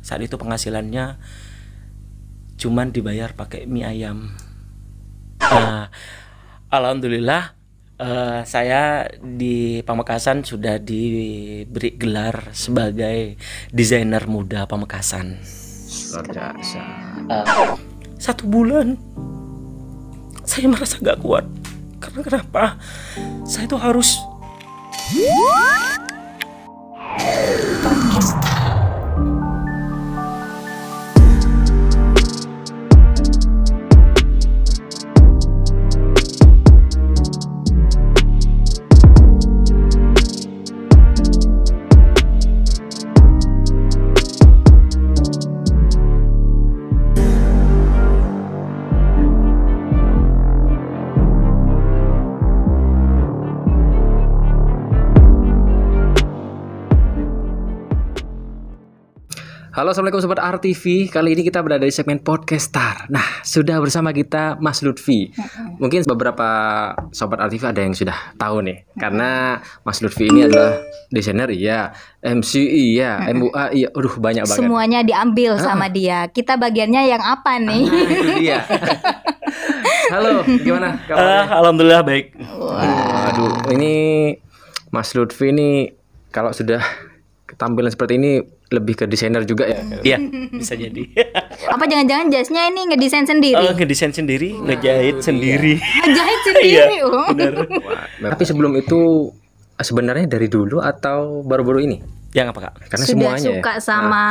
Saat itu penghasilannya cuman dibayar pakai mie ayam. Alhamdulillah saya di Pamekasan sudah diberi gelar sebagai desainer muda Pamekasan. Luar biasa. 1 bulan saya merasa gak kuat. Karena kenapa? Saya tuh harus Halo, assalamualaikum sobat RTV. Kali ini kita berada di segmen Podcast Star. Nah, sudah bersama kita Mas Lutfi. Mungkin beberapa sobat RTV ada yang sudah tahu nih, karena Mas Lutfi ini adalah desainer iya, MC iya, MUA iya, banyak banget. Semuanya diambil sama dia. Kita bagiannya yang apa nih? Itu dia. Halo, gimana kabarnya? alhamdulillah baik. Waduh, ini Mas Lutfi ini kalau sudah tampilan seperti ini lebih ke desainer juga ya? Iya, bisa jadi. Apa jangan-jangan jasnya ini ngedesain sendiri? Ngedesain sendiri, ngejahit sendiri. Ngejahit sendiri. Iya, benar. Tapi sebelum itu sebenarnya dari dulu atau baru-baru ini? Yang apa, Kak? Karena Sudah semuanya suka sama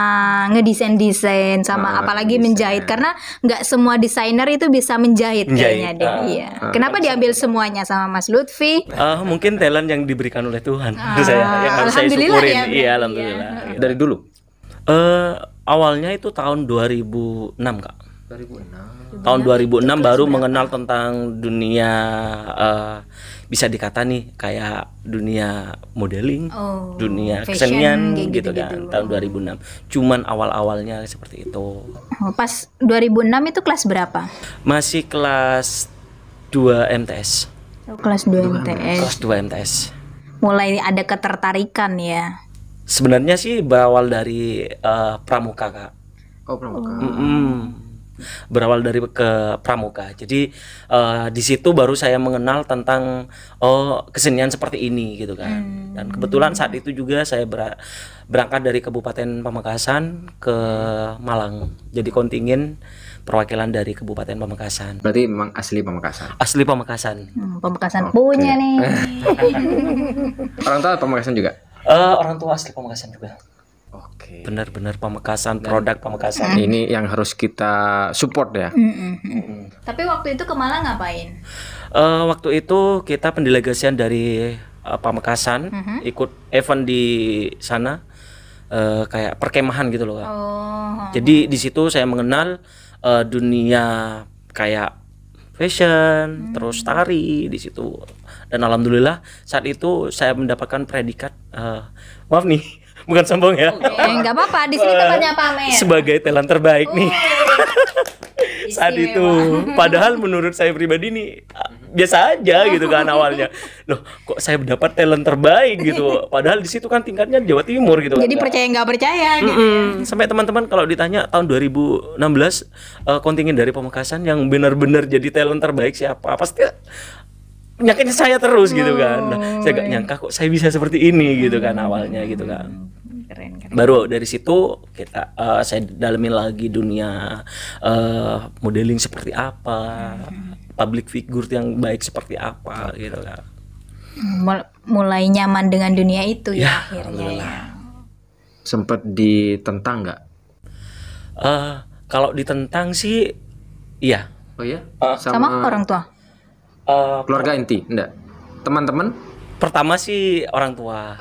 ngedesain-desain sama apalagi menjahit, karena nggak semua desainer itu bisa menjahit kayaknya deh. Iya. Kenapa diambil semuanya sama Mas Lutfi? Mungkin talent yang diberikan oleh Tuhan. Itu saya yang harus saya Alhamdulillah syukurin. ya, Iya, alhamdulillah. dari dulu? Awalnya itu tahun 2006, Kak. 2006. Tahun 2006 baru mengenal tentang dunia bisa dikata nih kayak dunia modeling, dunia fashion, kesenian kayak gitu gitu-gitu. kan. Tahun 2006. Cuman awal-awalnya seperti itu. Pas 2006 itu kelas berapa? Masih kelas 2 MTS. Kelas 2 MTS. Kelas 2 MTS. Mulai ada ketertarikan ya. Sebenarnya sih berawal dari pramuka, Kak. Oh, pramuka. Berawal dari ke pramuka. Jadi di situ baru saya mengenal tentang kesenian seperti ini gitu kan. Dan kebetulan saat itu juga saya berangkat dari Kabupaten Pamekasan ke Malang. Jadi kontingen perwakilan dari Kabupaten Pamekasan. Berarti memang asli Pamekasan. Asli Pamekasan. Pamekasan punya nih. Orang tua Pamekasan juga? Orang tua asli Pamekasan juga. Oke. Benar-benar Pamekasan, produk Pamekasan. Ini yang harus kita support ya. Tapi waktu itu ke Malang ngapain? Waktu itu kita pendelegasian dari Pamekasan ikut event di sana, kayak perkemahan gitu loh, Kak. Jadi di situ saya mengenal dunia kayak fashion, terus tari di situ. Dan alhamdulillah saat itu saya mendapatkan predikat maaf nih, bukan sombong ya. Nggak apa-apa, di sini tempatnya pamer. Sebagai talent terbaik nih. Saat itu, padahal menurut saya pribadi nih biasa aja gitu kan awalnya. Loh, kok saya dapat talent terbaik gitu. Padahal di situ kan tingkatnya Jawa Timur gitu. Jadi percaya nggak percaya gitu. Sampai teman-teman kalau ditanya tahun 2016 kontingen dari Pamekasan yang benar-benar jadi talent terbaik siapa? Pasti nyakitin saya terus gitu kan. Nah, saya gak nyangka kok saya bisa seperti ini gitu kan awalnya gitu kan. Keren. Baru dari situ kita saya dalamin lagi dunia modeling seperti apa, public figure yang baik seperti apa gitu kan. Mulai nyaman dengan dunia itu ya, akhirnya alhamdulillah. ya. Sempet ditentang nggak? Kalau ditentang sih iya. Oh iya? Sama orang tua. Keluarga inti? Enggak? Teman-teman? Pertama sih orang tua.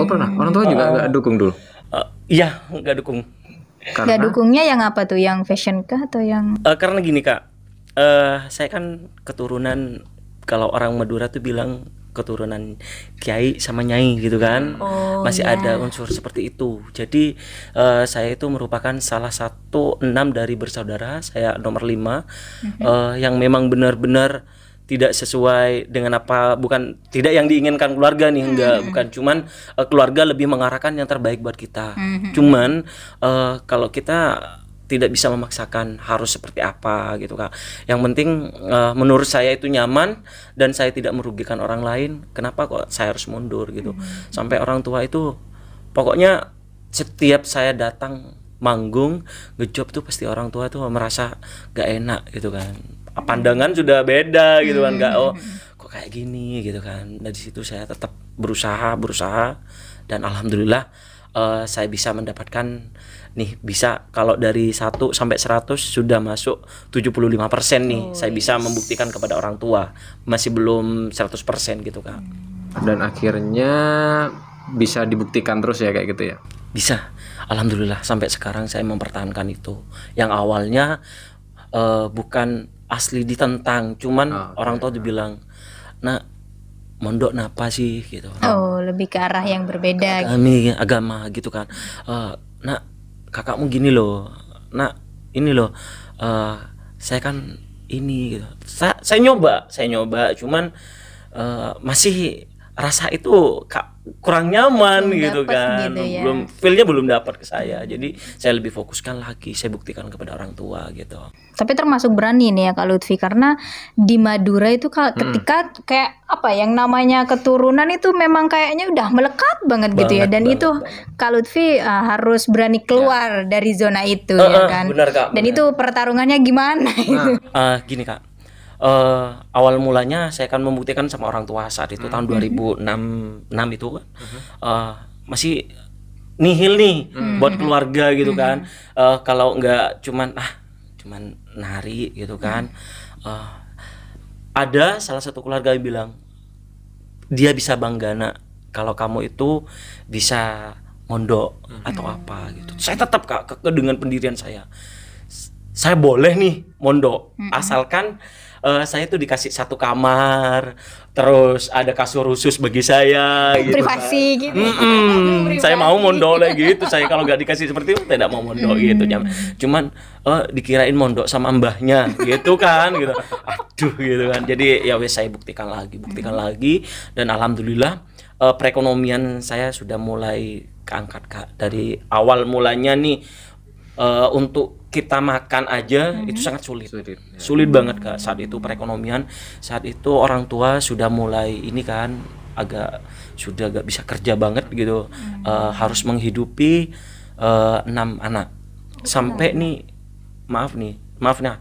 Oh pernah? Orang tua juga nggak dukung dulu? Iya, nggak dukung. Nggak dukungnya yang apa tuh? Yang fashion kah atau yang? Karena gini, Kak, saya kan keturunan, kalau orang Madura tuh bilang keturunan kiai sama nyai gitu kan. Masih ada unsur seperti itu. Jadi saya itu merupakan salah satu 6 dari bersaudara. Saya nomor 5 yang memang benar-benar tidak sesuai dengan apa, bukan tidak yang diinginkan keluarga nih, enggak, bukan, cuman keluarga lebih mengarahkan yang terbaik buat kita. Cuman kalau kita tidak bisa memaksakan harus seperti apa gitu Kak. Yang penting menurut saya itu nyaman dan saya tidak merugikan orang lain. Kenapa kok saya harus mundur gitu? Sampai orang tua itu pokoknya setiap saya datang manggung ngejob tuh pasti orang tua tuh merasa gak enak gitu kan. Pandangan sudah beda gitu kan, gak kok kayak gini gitu kan. Dari situ saya tetap berusaha dan alhamdulillah saya bisa mendapatkan nih, bisa kalau dari 1 sampai 100 sudah masuk 75% nih. Saya bisa membuktikan kepada orang tua. Masih belum 100% gitu Kak. Dan akhirnya bisa dibuktikan terus ya kayak gitu ya. Bisa. Alhamdulillah sampai sekarang saya mempertahankan itu. Yang awalnya bukan asli ditentang, cuman orang tua dibilang, "Nak, mondok napa sih?" gitu. Oh, lebih ke arah yang berbeda. Agama gitu kan. Nak, kakakmu gini loh. Nak, ini loh. Saya kan ini gitu. Saya nyoba, cuman masih rasa itu kurang nyaman Belum gitu dapet kan, gitu ya. feelnya belum dapat ke saya. Jadi saya lebih fokuskan lagi, saya buktikan kepada orang tua gitu. Tapi termasuk berani nih ya Kak Lutfi, karena di Madura itu ketika kayak apa yang namanya keturunan itu memang kayaknya udah melekat banget gitu ya. Dan itu Kak Lutfi harus berani keluar dari zona itu ya kan. Benar, Kak, Dan benar. itu pertarungannya gimana itu? Gini Kak, awal mulanya saya akan membuktikan sama orang tua saat itu tahun 2006 itu kan, masih nihil nih buat keluarga gitu kan. Kalau nggak cuman nari gitu kan. Ada salah satu keluarga yang bilang dia bisa bangga nak kalau kamu itu bisa mondok atau apa gitu. Saya tetap Kak dengan pendirian saya boleh nih mondok asalkan saya tuh dikasih 1 kamar, terus ada kasur khusus bagi saya gitu. Privasi gitu. Saya mau mondok lagi gitu. Saya kalau nggak dikasih seperti itu tidak mau mondok gitu. Cuman dikirain mondok sama mbahnya gitu kan gitu. Aduh gitu kan. Jadi ya wes saya buktikan lagi dan alhamdulillah perekonomian saya sudah mulai keangkat Kak. Dari awal mulanya nih untuk kita makan aja itu sangat sulit banget Kak. Saat itu perekonomian, saat itu orang tua sudah mulai ini kan sudah gak bisa kerja banget gitu. Harus menghidupi 6 anak sampai nih maaf nah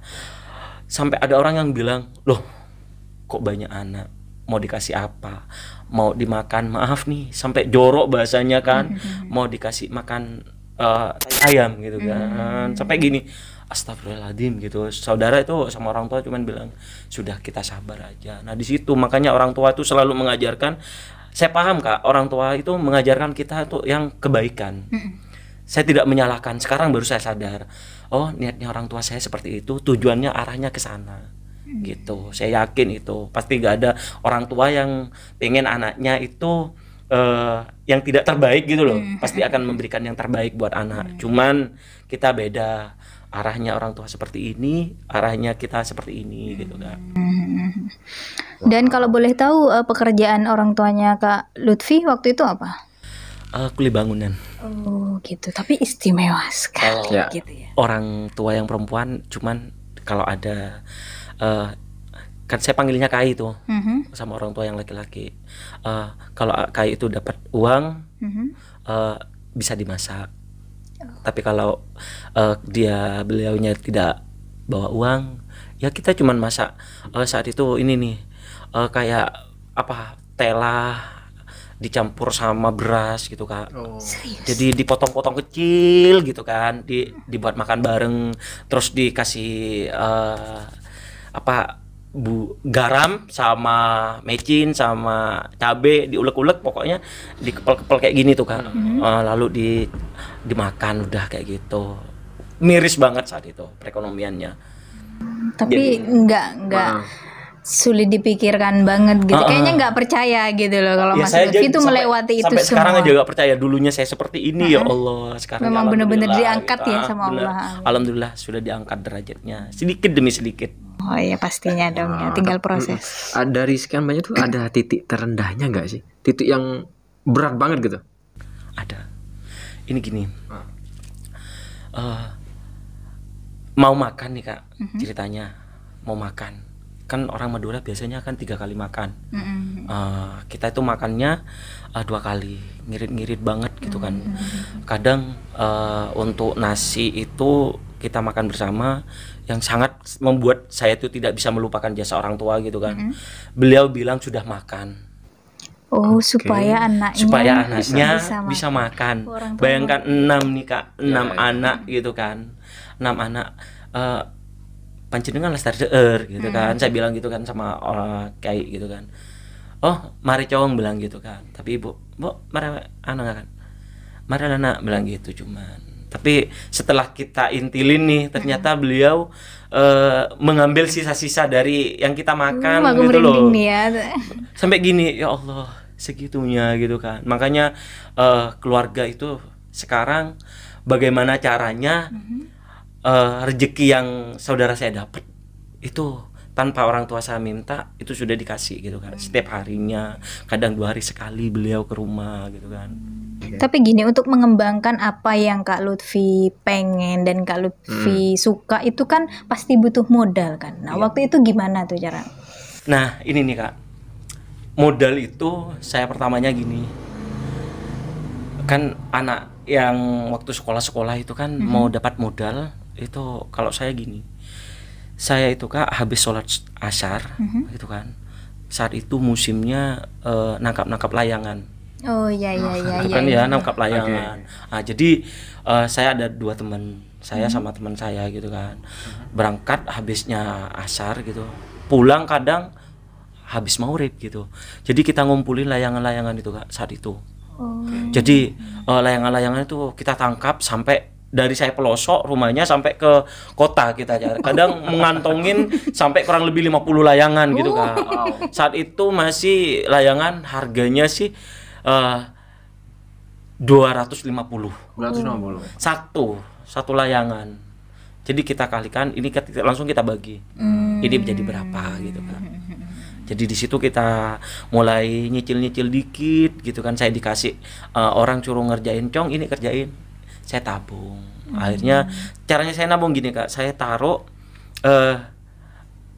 sampai ada orang yang bilang, loh kok banyak anak, mau dikasih apa, mau dimakan, maaf nih sampai jorok bahasanya kan, mau dikasih makan ayam gitu kan, sampai gini, astagfirullahaladzim gitu. Saudara itu sama orang tua cuman bilang sudah kita sabar aja. Nah di situ makanya orang tua itu selalu mengajarkan, saya paham Kak, orang tua itu mengajarkan kita tuh yang kebaikan. Saya tidak menyalahkan, sekarang baru saya sadar, oh niatnya orang tua saya seperti itu, tujuannya arahnya ke sana gitu. Saya yakin itu pasti gak ada orang tua yang pengen anaknya itu yang tidak terbaik gitu loh. Pasti akan memberikan yang terbaik buat anak. Cuman kita beda, arahnya orang tua seperti ini, arahnya kita seperti ini gitu kan. Dan kalau boleh tahu pekerjaan orang tuanya Kak Lutfi waktu itu apa? Kuli bangunan. Oh gitu, tapi istimewa sekali gitu ya. Orang tua yang perempuan cuman kalau ada kan saya panggilnya Kai itu sama orang tua yang laki-laki. Kalau Kai itu dapat uang bisa dimasak. Tapi kalau beliaunya tidak bawa uang, ya kita cuman masak. Saat itu ini nih kayak apa, telah dicampur sama beras gitu Kak. Jadi dipotong-potong kecil gitu kan, dibuat makan bareng, terus dikasih garam sama mecin sama cabe, diulek-ulek pokoknya, dikepel-kepel kayak gini tuh Kak. Lalu dimakan udah kayak gitu. Miris banget saat itu perekonomiannya. Tapi enggak sulit dipikirkan banget gitu. Kayaknya nggak percaya gitu loh kalau Mas Lutfi itu melewati itu sampai semua. Sekarang aja nggak percaya, dulunya saya seperti ini ya Allah. Sekarang memang benar-benar diangkat gitu. ya sama Allah. Alhamdulillah sudah diangkat derajatnya sedikit demi sedikit. Oh iya pastinya dong ya, tinggal proses. Dari sekian banyak tuh ada titik terendahnya nggak sih? Titik yang berat banget gitu? Ada. Ini gini. Mau makan nih Kak, ceritanya mau makan. Kan orang Madura biasanya kan 3 kali makan. Kita itu makannya 2 kali, ngirit-ngirit banget gitu kan. Kadang untuk nasi itu kita makan bersama, yang sangat membuat saya itu tidak bisa melupakan jasa orang tua gitu kan. Beliau bilang sudah makan. Oh, supaya anaknya bisa makan. Orang tua. Bayangkan 6 nih Kak, 6 anak gitu kan. 6 anak panjenengan lestari seueur gitu kan. Saya bilang gitu kan sama kiai gitu kan. Oh, mari cowong bilang gitu kan. Tapi ibu, mari anak kan. Mari anak bilang gitu cuman. Tapi setelah kita intilin nih, ternyata beliau mengambil sisa-sisa dari yang kita makan gitu loh. Ya. Sampai gini, ya Allah, segitunya gitu kan. Makanya keluarga itu sekarang bagaimana caranya rezeki yang saudara saya dapat itu tanpa orang tua saya minta itu sudah dikasih gitu kan. Setiap harinya, kadang 2 hari sekali beliau ke rumah gitu kan. Tapi gini, untuk mengembangkan apa yang Kak Lutfi pengen dan Kak Lutfi suka itu kan pasti butuh modal kan. Nah, waktu itu gimana tuh cara? Nah, ini nih Kak. Modal itu saya pertamanya gini. Kan anak yang waktu sekolah-sekolah itu kan mau dapat modal itu kalau saya gini. Saya itu Kak habis sholat asar gitu kan. Saat itu musimnya nangkap-nangkap layangan. Oh iya. Kan ya nangkap layangan. Nah, jadi saya ada 2 teman saya sama teman saya gitu kan. Berangkat habisnya asar gitu. Pulang kadang habis maghrib gitu. Jadi kita ngumpulin layangan-layangan itu Kak saat itu. Jadi layangan-layangan itu kita tangkap sampai dari saya pelosok rumahnya sampai ke kota kita kadang mengantongin sampai kurang lebih 50 layangan gitu Kak. Saat itu masih layangan harganya sih 250. Satu layangan. Jadi kita kalikan ini langsung kita bagi. Ini menjadi berapa gitu kan. Jadi di situ kita mulai nyicil-nyicil dikit gitu kan. Saya dikasih orang suruh ngerjain cong, ini kerjain. Saya tabung. Akhirnya caranya saya nabung gini Kak. Saya taruh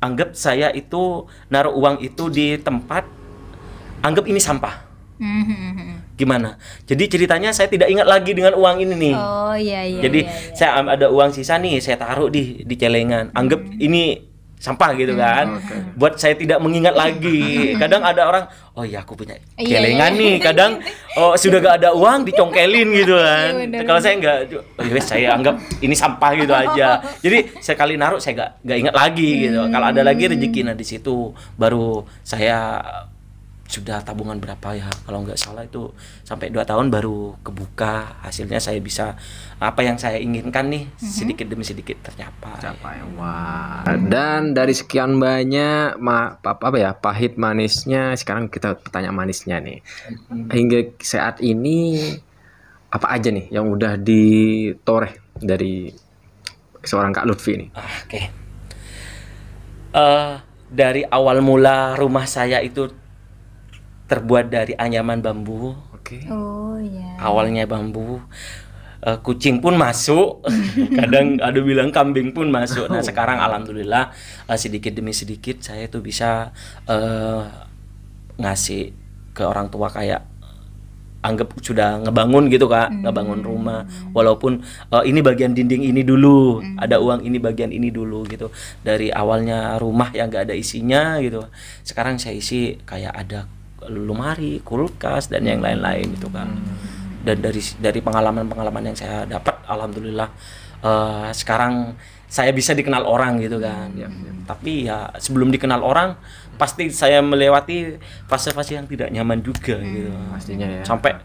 anggap saya itu naruh uang itu di tempat anggap ini sampah. Gimana? Jadi ceritanya saya tidak ingat lagi dengan uang ini nih. Oh iya. Jadi saya ada uang sisa nih, saya taruh di celengan. Anggap ini sampah gitu kan. Buat saya tidak mengingat lagi. Kadang ada orang, oh ya aku punya celengan nih. Kadang sudah gak ada uang dicongkelin gitu kan. Kalau saya enggak, saya anggap ini sampah gitu aja. Jadi sekali naruh saya gak ingat lagi gitu. Kalau ada lagi rezeki, nah di situ baru saya sudah tabungan berapa ya, kalau nggak salah itu sampai 2 tahun baru kebuka, hasilnya saya bisa apa yang saya inginkan nih sedikit demi sedikit tercapai. Wah. Dan dari sekian banyak pahit manisnya, sekarang kita tanya manisnya nih. Hingga saat ini apa aja nih yang udah ditoreh dari seorang Kak Lutfi ini? Oke. Dari awal mula rumah saya itu terbuat dari anyaman bambu. Oh iya. Awalnya bambu. Kucing pun masuk. Kadang ada bilang kambing pun masuk. Nah, sekarang alhamdulillah sedikit demi sedikit saya itu bisa ngasih ke orang tua kayak anggap sudah ngebangun gitu Kak, ngebangun rumah. Walaupun ini bagian dinding ini dulu, ada uang ini bagian ini dulu gitu. Dari awalnya rumah yang gak ada isinya gitu. Sekarang saya isi kayak ada lemari, kulkas dan yang lain-lain gitu kan. Dan dari pengalaman-pengalaman yang saya dapat alhamdulillah sekarang saya bisa dikenal orang gitu kan. Tapi ya sebelum dikenal orang pasti saya melewati fase-fase yang tidak nyaman juga gitu. Pastinya ya. Sampai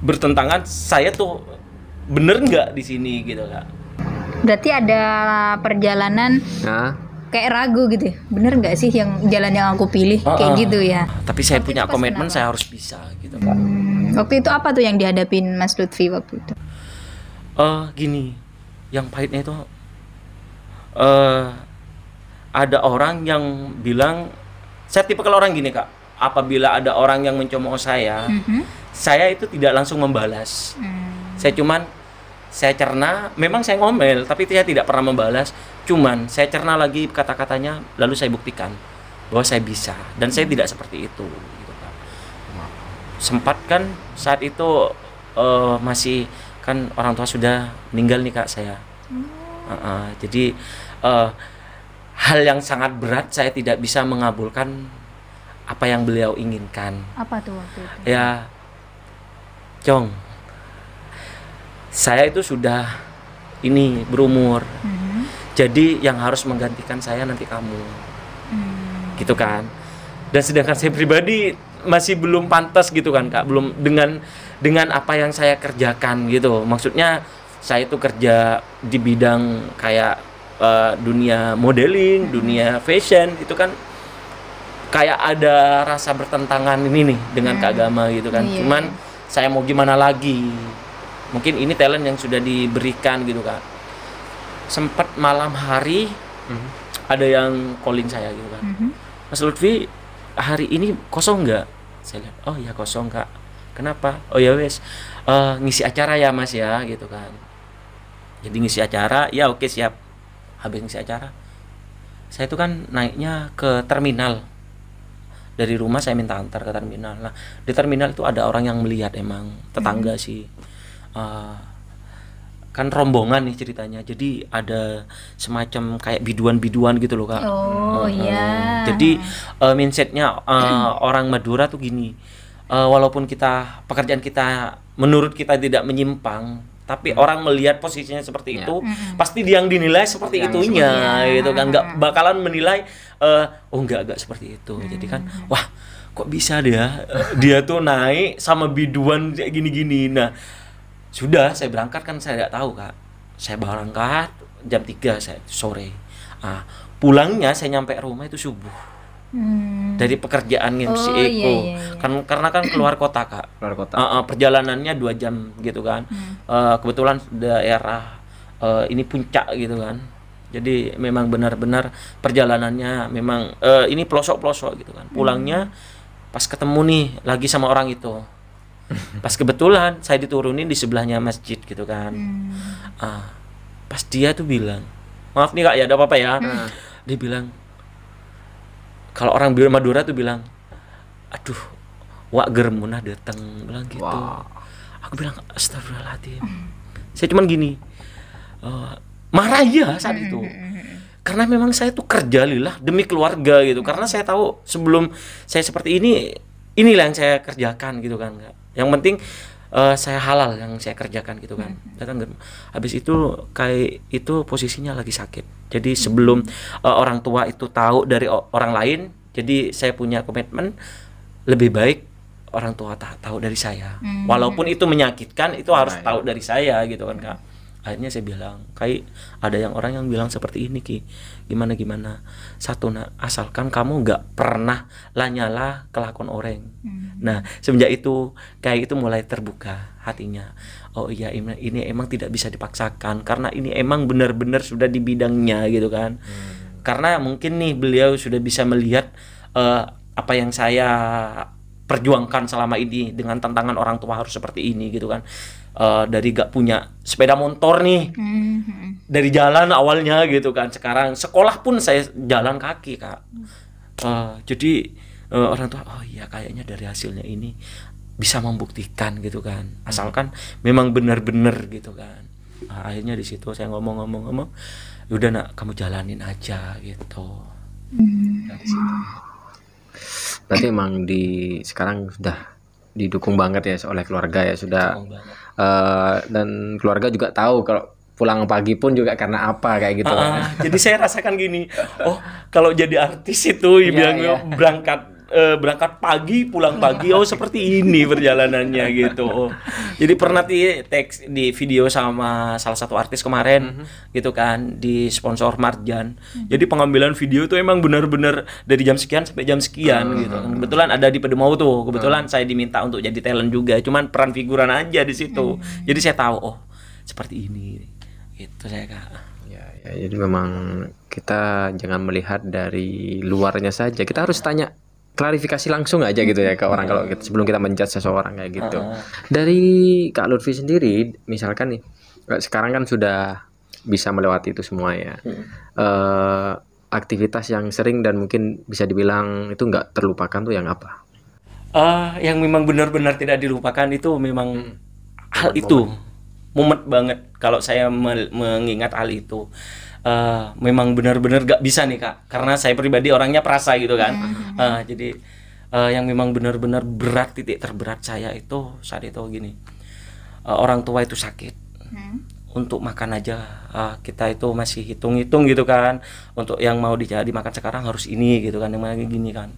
bertentangan saya tuh bener nggak di sini gitu Kak. Berarti ada perjalanan kayak ragu gitu ya, bener nggak sih yang jalan yang aku pilih kayak gitu ya. Tapi saya punya komitmen saya harus bisa gitu Kak. Waktu itu apa tuh yang dihadapin Mas Lutfi waktu itu? Gini, yang pahitnya itu ada orang yang bilang, saya tipe kalau orang gini Kak, apabila ada orang yang mencemooh saya itu tidak langsung membalas. Saya cerna, memang saya ngomel, tapi saya tidak pernah membalas. Cuman saya cerna lagi kata-katanya, lalu saya buktikan bahwa saya bisa dan saya tidak seperti itu. Gitu, Kak. Sempat kan saat itu masih kan orang tua sudah meninggal nih Kak saya. Jadi hal yang sangat berat, saya tidak bisa mengabulkan apa yang beliau inginkan. Apa tuh waktu itu? Ya, Jong, saya itu sudah ini berumur, jadi yang harus menggantikan saya nanti kamu, gitu kan. Dan sedangkan saya pribadi masih belum pantas gitu kan Kak, belum dengan apa yang saya kerjakan gitu. Maksudnya saya itu kerja di bidang kayak dunia modeling, dunia fashion, itu kan kayak ada rasa bertentangan ini nih dengan keagama gitu kan. Cuman saya mau gimana lagi, mungkin ini talent yang sudah diberikan gitu Kak. Sempat malam hari ada yang calling saya gitu kan, Mas Lutfi hari ini kosong nggak? Saya lihat, oh ya kosong Kak. Kenapa? Oh ya wes, ngisi acara ya Mas ya gitu kan. Jadi ngisi acara, ya oke siap. Habis ngisi acara, saya itu kan naiknya ke terminal. Dari rumah saya minta antar ke terminal. Nah di terminal itu ada orang yang melihat, emang tetangga sih. Kan rombongan nih ceritanya. Jadi ada semacam kayak biduan-biduan gitu loh Kak. Iya. Jadi mindsetnya orang Madura tuh gini. Walaupun pekerjaan kita menurut kita tidak menyimpang, tapi orang melihat posisinya seperti itu, pasti dia yang dinilai seperti itunya gitu kan. Nggak bakalan menilai oh enggak seperti itu. Jadi kan wah kok bisa dia tuh naik sama biduan kayak gini-gini. Nah sudah saya berangkat kan, saya tidak tahu Kak. Saya berangkat jam 3 sore. Pulangnya saya nyampe rumah itu subuh. Dari pekerjaan MC Eko. Kan karena kan keluar kota Kak. Keluar kota. Perjalanannya 2 jam gitu kan. Kebetulan daerah ini puncak gitu kan. Jadi memang benar-benar perjalanannya memang ini pelosok-pelosok gitu kan. Pulangnya pas ketemu nih lagi sama orang itu. Pas kebetulan saya diturunin di sebelahnya masjid gitu kan. Pas dia tuh bilang, maaf nih Kak ya, ada apa-apa ya. Dia bilang, kalau orang Madura tuh bilang, aduh wak germunah datang, bilang gitu. Aku bilang astagfirullahaladzim. Saya cuman gini, marah ya saat itu. Karena memang saya tuh kerja lillah demi keluarga gitu. Karena saya tahu sebelum saya seperti inilah yang saya kerjakan gitu kan Kak. Yang penting saya halal yang saya kerjakan gitu kan. Datang habis itu kayak itu posisinya lagi sakit. Jadi sebelum orang tua itu tahu dari orang lain, jadi saya punya komitmen lebih baik orang tua tahu dari saya. Walaupun itu menyakitkan, itu harus tahu dari saya gitu kan Kak. Akhirnya saya bilang, kayak ada orang yang bilang seperti ini Ki, gimana satu asalkan kamu nggak pernah lanyala kelakuan orang. Nah semenjak itu kayak itu mulai terbuka hatinya. Oh iya ini emang tidak bisa dipaksakan, karena ini emang benar-benar sudah di bidangnya gitu kan. Karena mungkin nih beliau sudah bisa melihat apa yang saya perjuangkan selama ini dengan tantangan orang tua harus seperti ini gitu kan. Dari gak punya sepeda motor nih, dari jalan awalnya gitu kan, sekarang sekolah pun saya jalan kaki Kak. Jadi orang tua oh iya kayaknya dari hasilnya ini bisa membuktikan gitu kan, asalkan memang benar-benar gitu kan. Akhirnya di situ saya ngomong, udah nak kamu jalanin aja gitu. Dari situ. Berarti emang sekarang sudah didukung banget ya oleh keluarga ya, sudah dan keluarga juga tahu kalau pulang pagi pun juga karena apa kayak gitu. Jadi saya rasakan gini, oh kalau jadi artis itu bilang berangkat pagi pulang pagi, oh seperti ini perjalanannya gitu. Jadi pernah teks di video sama salah satu artis kemarin gitu kan, di sponsor Marjan. Jadi pengambilan video itu emang benar-benar dari jam sekian sampai jam sekian gitu. Kebetulan ada di Pedemau tuh, kebetulan saya diminta untuk jadi talent juga, cuman peran figuran aja di situ. Jadi saya tahu oh seperti ini Gitu saya Kak. Ya, jadi memang kita jangan melihat dari luarnya saja. Kita harus tanya klarifikasi langsung aja gitu ya ke orang kalau sebelum kita menjudge seseorang kayak gitu. Dari Kak Lutfi sendiri, misalkan nih, sekarang kan sudah bisa melewati itu semua ya. Aktivitas yang sering dan mungkin bisa dibilang itu nggak terlupakan tuh yang apa? Yang memang benar-benar tidak dilupakan itu memang hal itu. Mumet banget kalau saya mengingat hal itu. Memang benar-benar gak bisa nih Kak, karena saya pribadi orangnya perasa gitu kan. Jadi yang memang benar-benar berat, titik terberat saya itu saat itu gini, orang tua itu sakit, untuk makan aja kita itu masih hitung-hitung gitu kan, untuk yang mau dimakan sekarang harus ini gitu kan, yang lagi gini kan.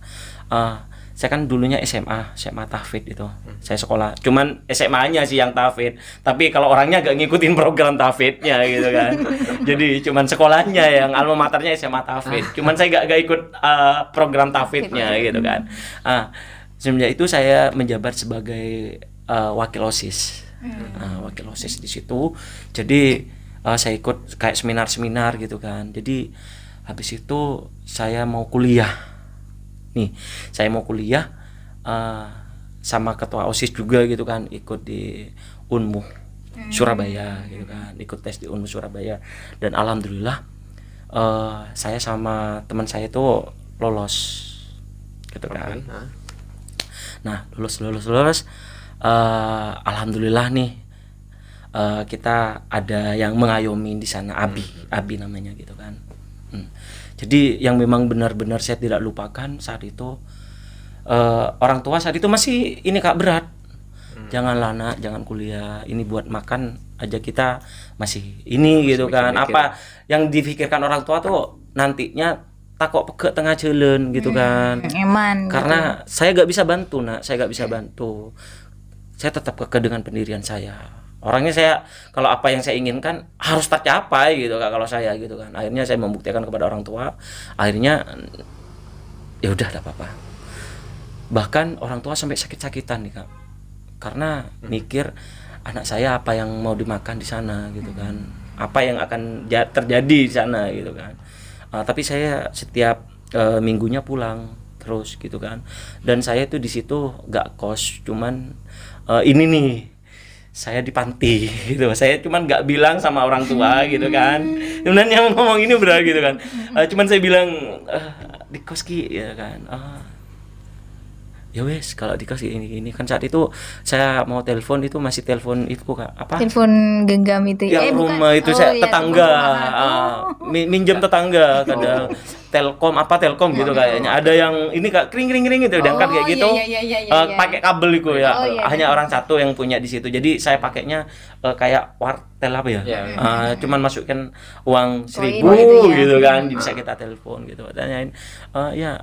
Saya kan dulunya SMA tahfidz itu. Saya sekolah, cuman SMA-nya sih yang tahfidz. Tapi kalau orangnya gak ngikutin program tahfidznya gitu kan. Jadi cuman sekolahnya yang alma maternya SMA tahfidz. Cuman saya gak ikut program tahfidznya gitu kan. Semenjak itu saya menjabat sebagai wakil OSIS. Wakil OSIS di situ. Jadi saya ikut kayak seminar-seminar gitu kan. Jadi habis itu saya mau kuliah. Nih, saya mau kuliah sama ketua OSIS juga gitu kan, ikut di Unmu Surabaya gitu kan, ikut tes di Unmu Surabaya, dan alhamdulillah saya sama teman saya itu lolos gitu kan. Nah, lulus alhamdulillah nih, kita ada yang mengayomi di sana, Abi namanya gitu kan. Jadi yang memang benar-benar saya tidak lupakan saat itu, orang tua saat itu masih ini Kak, berat. Janganlah nak, jangan kuliah, ini buat makan aja kita masih ini masih gitu kan. Apa yang difikirkan orang tua tuh nantinya takut peke tengah jalan gitu kan. Eman. Karena gitu. Saya gak bisa bantu nak, saya gak bisa bantu. Saya tetap kekeh dengan pendirian saya. Orangnya saya, kalau apa yang saya inginkan harus tercapai gitu Kak, kalau saya gitu kan. Akhirnya saya membuktikan kepada orang tua. Akhirnya ya udah, enggak apa-apa. Bahkan orang tua sampai sakit-sakitan nih Kak. Karena mikir anak saya apa yang mau dimakan di sana gitu kan. Apa yang akan terjadi di sana gitu kan. Tapi saya setiap minggunya pulang terus gitu kan. Dan saya tuh di situ enggak kos, cuman ini nih, saya di panti gitu. Saya cuman nggak bilang sama orang tua gitu kan. Sebenarnya ngomong ini benar gitu kan. Cuman saya bilang di kos ki ya kan. Ya wes, kalau di kos ini kan saat itu saya mau telepon itu masih telepon itu Kak, apa? Telepon genggam itu ya. Rumah bukan. Itu saya tetangga. Minjem tetangga kadang. Telkom gitu kayaknya. Ada yang ini Kak, kring gitu diangkat kayak gitu. Pakai kabel itu ya. Hanya orang satu yang punya di situ. Jadi saya pakainya kayak wartel apa ya? Cuman masukin uang 1.000 gitu kan, bisa kita telepon gitu. Tanyain ya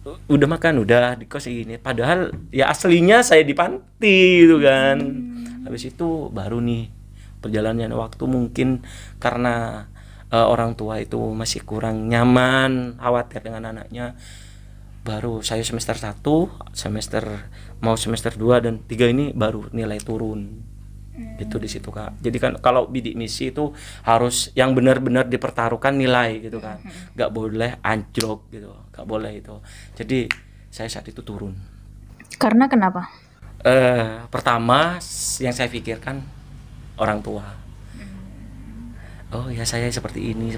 udah makan, udah di kos ini. Padahal ya aslinya saya di panti gitu kan. Habis itu baru nih perjalanan waktu, mungkin karena orang tua itu masih kurang nyaman, khawatir dengan anaknya. Baru saya semester 1, mau semester 2 dan 3 ini baru nilai turun. Itu di situ Kak. Jadi kan kalau bidik misi itu harus yang benar-benar dipertaruhkan nilai gitu kan. Gak boleh anjlok gitu. Gak boleh itu. Jadi saya saat itu turun. Karena kenapa? Pertama yang saya pikirkan orang tua. Oh ya, saya seperti ini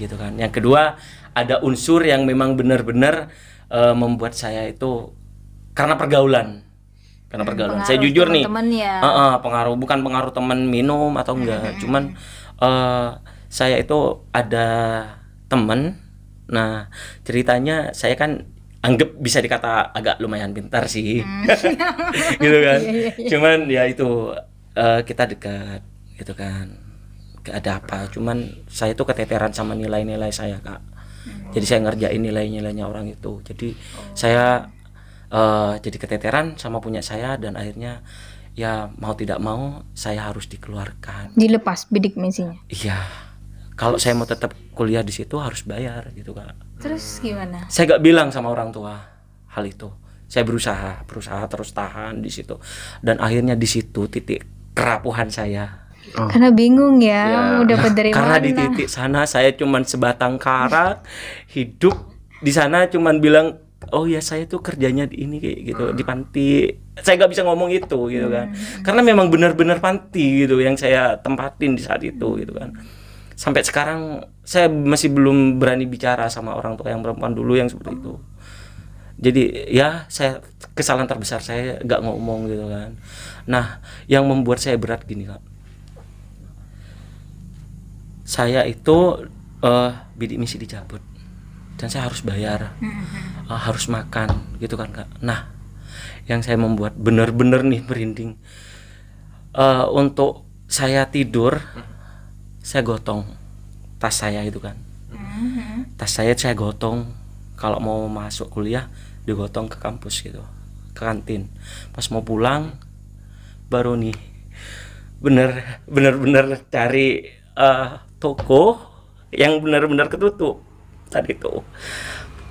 gitu kan. Yang kedua, ada unsur yang memang benar-benar membuat saya itu karena pergaulan. Saya jujur nih, bukan pengaruh teman minum atau enggak. Cuman saya itu ada teman. Nah, ceritanya saya kan anggap bisa dikata agak lumayan pintar sih. Gitu kan. Cuman ya itu kita dekat gitu kan. Gak ada apa, cuman saya tuh keteteran sama nilai-nilai saya Kak. Jadi saya ngerjain nilai-nilainya orang itu. Jadi saya jadi keteteran sama punya saya, dan akhirnya ya mau tidak mau saya harus dikeluarkan. Dilepas bidik misinya. Iya. Kalau saya mau tetap kuliah di situ harus bayar gitu Kak. Terus gimana? Saya gak bilang sama orang tua hal itu. Saya berusaha terus tahan di situ. Dan akhirnya di situ titik kerapuhan saya. Karena bingung ya mau dapat dari karena mana. di titik sana saya cuman sebatang kara, hidup di sana cuman bilang, oh ya saya tuh kerjanya di ini kayak gitu, di panti. Saya nggak bisa ngomong itu gitu kan, karena memang benar-benar panti gitu yang saya tempatin di saat itu gitu kan. Sampai sekarang saya masih belum berani bicara sama orang tua yang perempuan dulu yang seperti itu. Jadi ya saya kesalahan terbesar saya nggak ngomong gitu kan. Nah yang membuat saya berat gini Kak, saya itu bidik misi dicabut dan saya harus bayar, harus makan gitu kan Kak. Nah yang saya membuat benar-benar nih merinding, untuk saya tidur saya gotong tas saya itu kan. Tas saya gotong, kalau mau masuk kuliah digotong ke kampus gitu, ke kantin. Pas mau pulang baru nih bener-bener cari toko yang benar-benar ketutup. Tadi tuh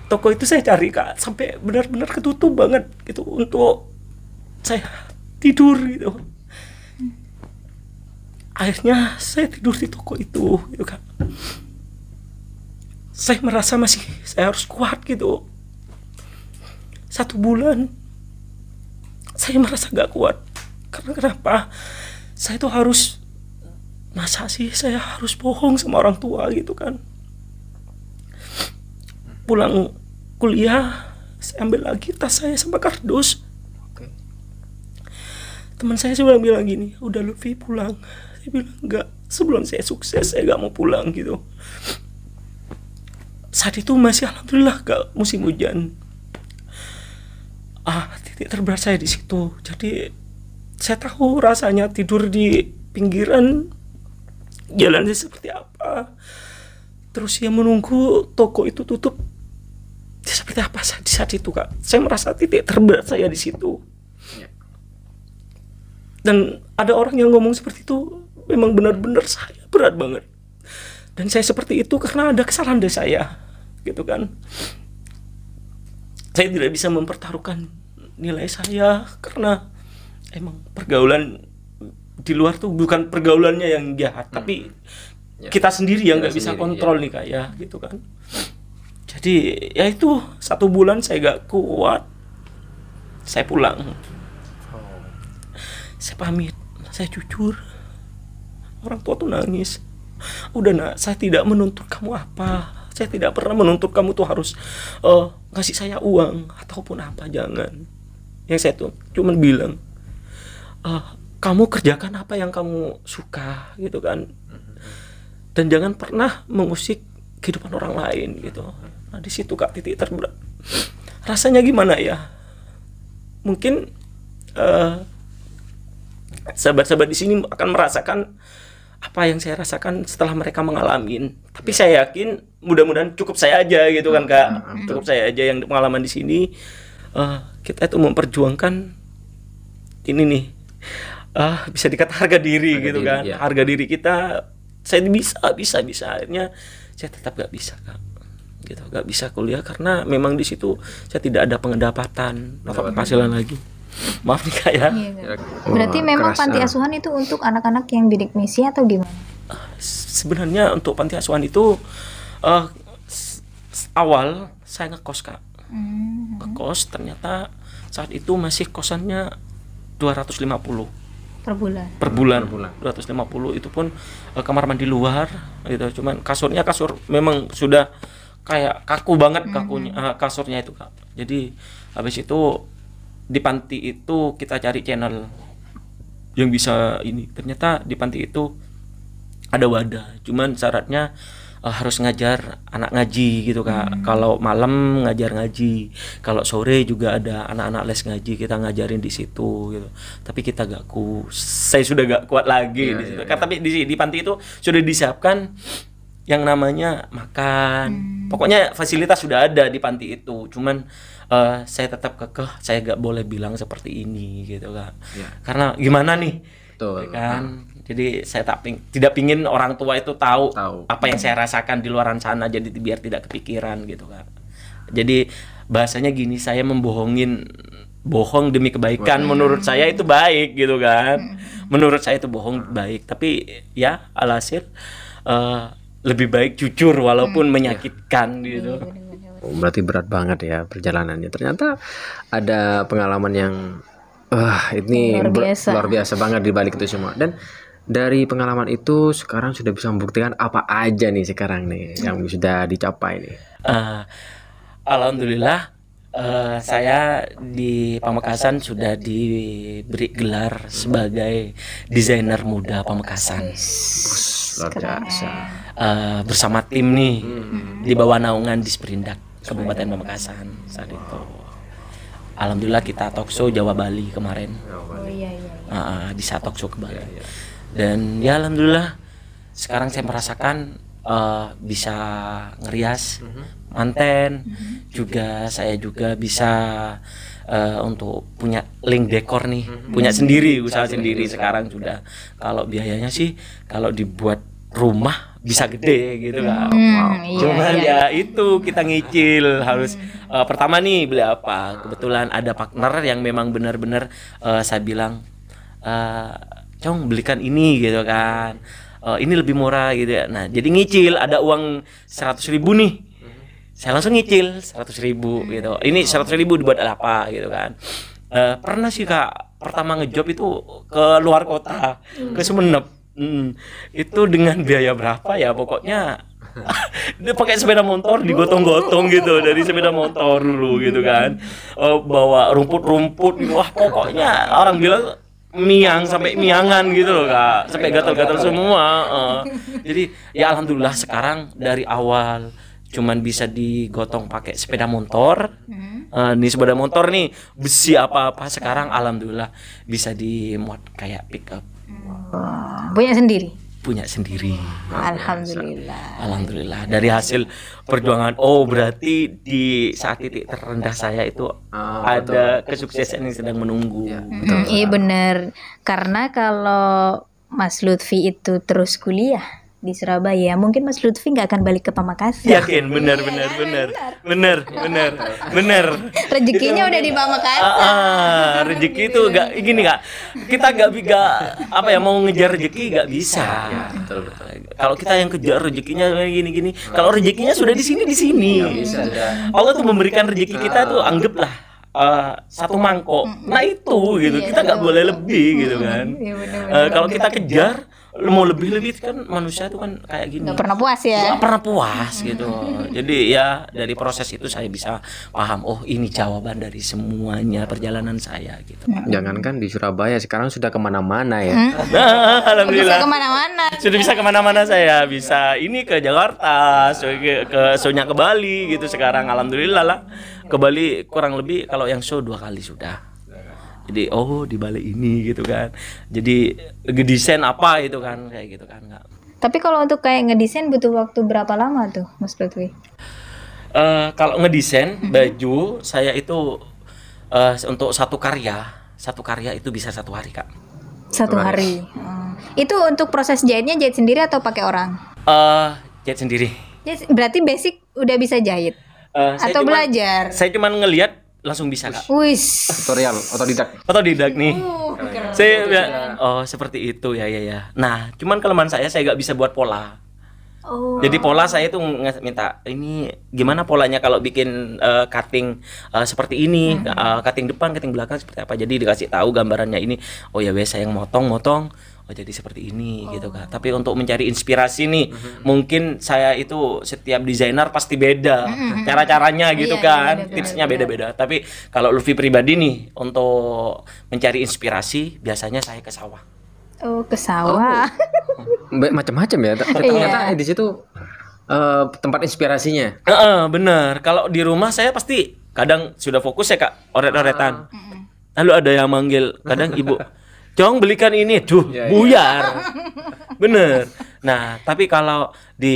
toko itu saya cari Kak sampai benar-benar ketutup banget gitu untuk saya tidur gitu. Akhirnya saya tidur di toko itu gitu kan. Saya merasa masih saya harus kuat gitu. 1 bulan saya merasa gak kuat. Karena kenapa? Saya tuh harus, masa sih saya harus bohong sama orang tua gitu kan. Pulang kuliah saya ambil lagi tas saya sama kardus. Teman saya sudah bilang gini, udah Lutfi pulang. Saya bilang enggak, sebelum saya sukses saya gak mau pulang gitu. Saat itu masih alhamdulillah gak musim hujan. Titik terberat saya di situ. Jadi saya tahu rasanya tidur di pinggiran jalan seperti apa. Terus ya menunggu toko itu tutup. Seperti apa di saat itu Kak? Saya merasa titik terberat saya di situ. Dan ada orang yang ngomong seperti itu, memang benar-benar saya berat banget. Dan saya seperti itu karena ada kesalahan dari saya, gitu kan. Saya tidak bisa mempertaruhkan nilai saya karena emang pergaulan di luar tuh bukan pergaulannya yang jahat, tapi kita sendiri yang nggak bisa kontrol nih Kak ya, gitu kan. Jadi ya itu 1 bulan saya gak kuat, saya pulang. Saya pamit, saya jujur. Orang tua tuh nangis. Udah nak, saya tidak menuntut kamu apa. Saya tidak pernah menuntut kamu tuh harus ngasih saya uang ataupun apa, jangan. Yang saya tuh cuma bilang, kamu kerjakan apa yang kamu suka gitu kan. Dan jangan pernah mengusik kehidupan orang lain gitu. Nah di situ Kak titik terberat. Rasanya gimana ya? Mungkin sahabat-sahabat di sini akan merasakan apa yang saya rasakan setelah mereka mengalami. Tapi saya yakin mudah-mudahan cukup saya aja gitu kan Kak. Cukup saya aja yang pengalaman di sini. Kita itu memperjuangkan ini nih. Bisa dikata harga diri gitu kan. Harga diri kita. Saya bisa akhirnya saya tetap gak bisa Kak. Gitu, gak bisa kuliah karena memang di situ saya tidak ada pendapatan atau penghasilan lagi. Maaf nih Kak ya. Berarti memang panti asuhan itu untuk anak-anak yang bidik misi atau gimana? Sebenarnya untuk panti asuhan itu awal saya ngekos Kak. Ngekos ternyata saat itu masih kosannya 250 per bulan. 250 itu pun kamar mandi luar gitu. Cuman kasur memang sudah kayak kaku banget kasurnya itu Kak. Jadi habis itu di panti itu kita cari channel yang bisa ini. Ternyata di panti itu ada wadah. Cuman syaratnya harus ngajar anak ngaji gitu Kak. Kalau malam ngajar ngaji, kalau sore juga ada anak-anak les ngaji, kita ngajarin di situ gitu. Tapi kita saya sudah gak kuat lagi di situ. Tapi di panti itu sudah disiapkan yang namanya makan. Pokoknya fasilitas sudah ada di panti itu. Cuman saya tetap kekeh, saya gak boleh bilang seperti ini gitu Kak. Karena gimana nih? Betul. Kan? Jadi saya tidak pingin orang tua itu tahu apa yang saya rasakan di luaran sana, jadi biar tidak kepikiran gitu Kak. Jadi bahasanya gini, saya membohongin bohong demi kebaikan. Menurut saya itu baik gitu kan. Menurut saya itu bohong baik, tapi ya alhasil lebih baik jujur walaupun menyakitkan gitu. Oh, berarti berat banget ya perjalanannya. Ternyata ada pengalaman yang ini luar biasa banget di balik itu semua. Dan dari pengalaman itu sekarang sudah bisa membuktikan apa aja nih sekarang nih yang sudah dicapai nih. Alhamdulillah saya di Pamekasan sudah diberi gelar sebagai desainer muda Pamekasan. Luar biasa. Bersama tim nih di bawah naungan Disperindak Kabupaten Pamekasan saat itu. Alhamdulillah kita talkshow Jawa Bali kemarin. Bisa talkshow ke Bali. Dan ya alhamdulillah sekarang saya merasakan bisa ngerias manten, juga saya juga bisa untuk punya link dekor nih, punya sendiri, usaha sendiri sekarang sudah. Kalau biayanya sih kalau dibuat rumah bisa gede gitu kan. Cuman ya itu kita ngicil harus pertama nih beli apa. Kebetulan ada partner yang memang benar-benar saya bilang Cong belikan ini gitu kan. Ini lebih murah gitu ya. Nah jadi ngicil ada uang 100.000 nih, saya langsung ngicil 100.000 gitu. Ini 100.000 dibuat apa gitu kan. Pernah sih Kak pertama ngejob itu ke luar kota, ke Sumenep. Itu dengan biaya berapa ya pokoknya. Dia pakai sepeda motor digotong-gotong gitu dari sepeda motor dulu gitu kan. Bawa rumput-rumput gitu. Wah pokoknya orang bilang miang sampai miangan gitu loh Kak, sampai gatal-gatal semua. Jadi ya alhamdulillah sekarang dari awal cuman bisa digotong pakai sepeda motor. Nih sepeda motor nih besi apa-apa sekarang alhamdulillah bisa dimuat kayak pick up. Punya sendiri. Punya sendiri. Alhamdulillah. Dari hasil perjuangan. Berarti di saat titik terendah saya itu ada kesuksesan yang sedang menunggu. Iya benar. Karena kalau Mas Lutfi itu terus kuliah di Surabaya, mungkin Mas Lutfi nggak akan balik ke Pamekasan. Benar. Rezekinya udah di Pamekasan. Rezeki itu nggak gini Kak. Kita nggak mau ngejar rezeki nggak bisa. Betul. Kalau kita yang kejar rezekinya gini. Kalau rezekinya sudah di sini. Allah tuh memberikan rezeki kita tuh anggaplah satu mangkok. Nah itu gitu. Kita nggak boleh lebih gitu kan. Kalau kita kejar mau lebih kan manusia itu kan kayak gini. Nggak pernah puas ya. Nggak pernah puas gitu. Jadi ya dari proses itu saya bisa paham. Ini jawaban dari semuanya perjalanan saya gitu. Jangankan di Surabaya, sekarang sudah kemana-mana ya. Alhamdulillah. Bisa kemana-mana. Sudah bisa kemana-mana saya. Bisa ini ke Jakarta, ke Bali gitu sekarang. Alhamdulillah lah. Ke Bali kurang lebih kalau yang show 2 kali sudah. Jadi di Bali ini gitu kan. Jadi ngedesain apa itu kan kayak gitu kan enggak. Tapi kalau untuk kayak ngedesain butuh waktu berapa lama tuh Mas Lutfi? Kalau ngedesain baju saya itu untuk satu karya itu bisa 1 hari Kak. 1 hari. Itu untuk proses jahitnya jahit sendiri atau pakai orang? Jahit sendiri. Berarti basic udah bisa jahit. Atau belajar? Saya cuma ngelihat langsung bisa Kak. Wis. Tutorial Otodidak nih. Saya seperti itu ya. Nah, cuman kelemahan saya nggak bisa buat pola. Jadi pola saya tuh minta ini gimana polanya kalau bikin cutting seperti ini, cutting depan, cutting belakang seperti apa. Jadi dikasih tahu gambarannya ini. Ya wes saya yang motong. Jadi seperti ini gitu kan. Tapi untuk mencari inspirasi nih, mungkin saya itu setiap desainer pasti beda cara-caranya gitu kan. Tipsnya beda-beda. Tapi kalau Lutfi pribadi nih untuk mencari inspirasi biasanya saya ke sawah. Ke sawah. Macam-macam ya. Ternyata di situ tempat inspirasinya. Bener. Kalau di rumah saya pasti kadang sudah fokus ya Kak, oret-oretan. Lalu ada yang manggil, kadang ibu Cong belikan ini, buyar. Bener. Nah, tapi kalau di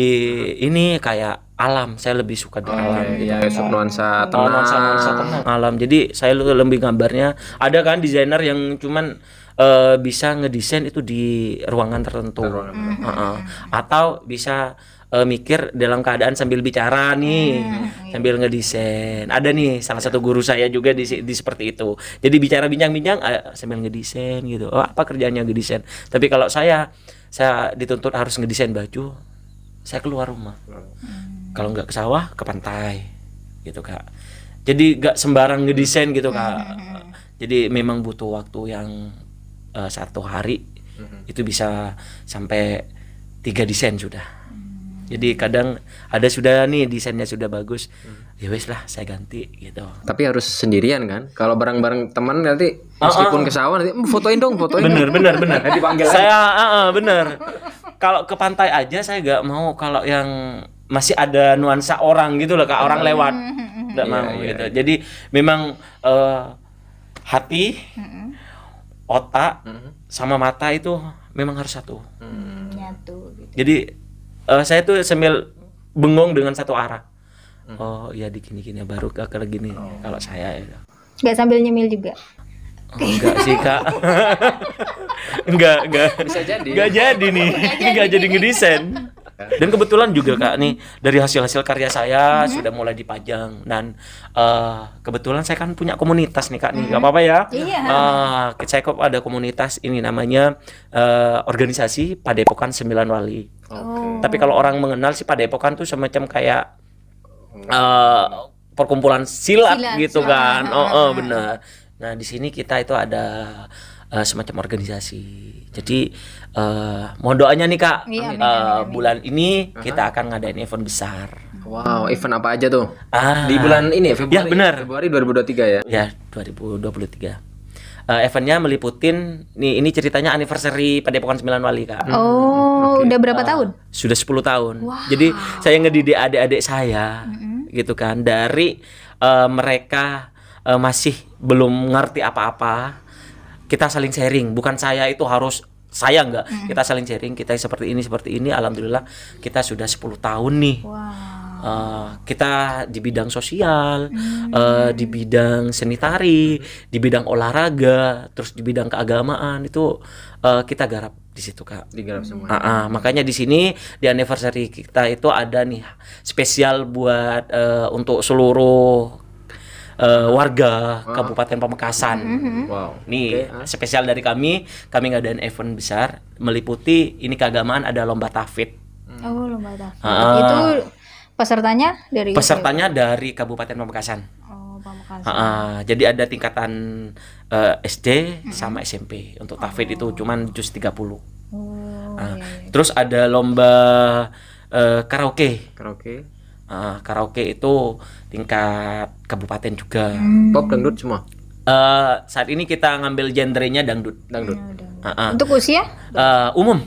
ini kayak alam, saya lebih suka di alam. Nuansa tenang. Alam. Jadi saya lebih gambarnya. Ada kan desainer yang cuman bisa ngedesain itu di ruangan tertentu. Atau bisa mikir dalam keadaan sambil bicara nih, sambil ngedesain. Ada nih salah satu guru saya juga di seperti itu. Jadi bicara bincang-bincang sambil ngedesain gitu. Oh, apa kerjanya ngedesain? Tapi kalau saya dituntut harus ngedesain baju, saya keluar rumah. Kalau nggak ke sawah, ke pantai, gitu Kak. Jadi nggak sembarang ngedesain gitu Kak. Jadi memang butuh waktu yang 1 hari itu bisa sampai 3 desain sudah. Jadi kadang ada sudah nih desainnya sudah bagus, ya wes lah saya ganti gitu. Tapi harus sendirian kan? Kalau bareng-bareng teman nanti meskipun ke sawah nanti fotoin dong. Bener. Dipanggil saya bener. Kalau ke pantai aja saya nggak mau kalau yang masih ada nuansa orang gitu loh, Kak, orang lewat nggak mau gitu. Jadi memang hati, otak sama mata itu memang harus satu. Nyatu gitu. Jadi saya tuh sambil bengong dengan satu arah. Oh iya di gini baru ke gini kalau saya ya. Nggak sambil nyemil juga. Enggak sih Kak. enggak. Bisa jadi. Enggak jadi nih. Enggak jadi ngedesain. Dan kebetulan juga Kak nih dari hasil karya saya sudah mulai dipajang dan kebetulan saya kan punya komunitas nih Kak nih. Enggak apa-apa ya. Iya. Saya kok ada komunitas ini namanya organisasi Padepokan 9 Wali. Tapi kalau orang mengenal sih Padepokan tuh semacam kayak perkumpulan silat gitu kan. Benar. Nah, di sini kita itu ada semacam organisasi. Jadi mohon doanya nih Kak. Bulan ini kita akan ngadain event besar. Wow, event apa aja tuh? Di bulan ini ya, Februari. Ya, benar. Februari 2023 ya. Ya, 2023. Eventnya meliputin nih, ini ceritanya anniversary Padepokan 9 Wali Kak. Udah berapa tahun? Sudah 10 tahun. Jadi saya ngedidik adik-adik saya gitu kan, dari mereka masih belum ngerti apa-apa, kita saling sharing. Bukan saya itu harus saya enggak, kita saling sharing, kita seperti ini. Alhamdulillah kita sudah 10 tahun nih. Kita di bidang sosial, di bidang seni tari, di bidang olahraga, terus di bidang keagamaan itu kita garap di situ Kak. Digarap semua. Makanya di sini di anniversary kita itu ada nih spesial buat untuk seluruh warga Kabupaten Pamekasan. Nih spesial dari kami ngadain event besar meliputi ini keagamaan, ada lomba tahfidz. Lomba tahfidz. Itu pesertanya dari Kabupaten Pamekasan. Pamekasan. Jadi ada tingkatan SD sama SMP. Untuk tahfidz itu cuman jus 30. Terus ada lomba karaoke. Karaoke itu tingkat kabupaten juga. Pop, dangdut semua. Saat ini kita ngambil genrenya dangdut. Untuk usia? Umum.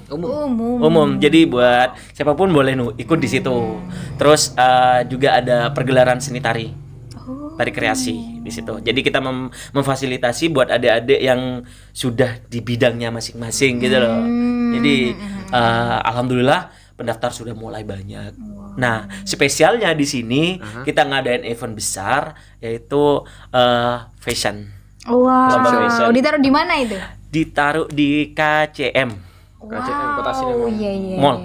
Jadi buat siapapun boleh ikut di situ. Terus juga ada pergelaran seni tari. Tari kreasi di situ. Jadi kita memfasilitasi buat adik-adik yang sudah di bidangnya masing-masing gitu loh. Jadi alhamdulillah pendaftar sudah mulai banyak. Nah, spesialnya di sini kita ngadain event besar yaitu fashion. Wow. Ditaruh di mana itu? Ditaruh di KCM. KCM Kota Sinema. Mall.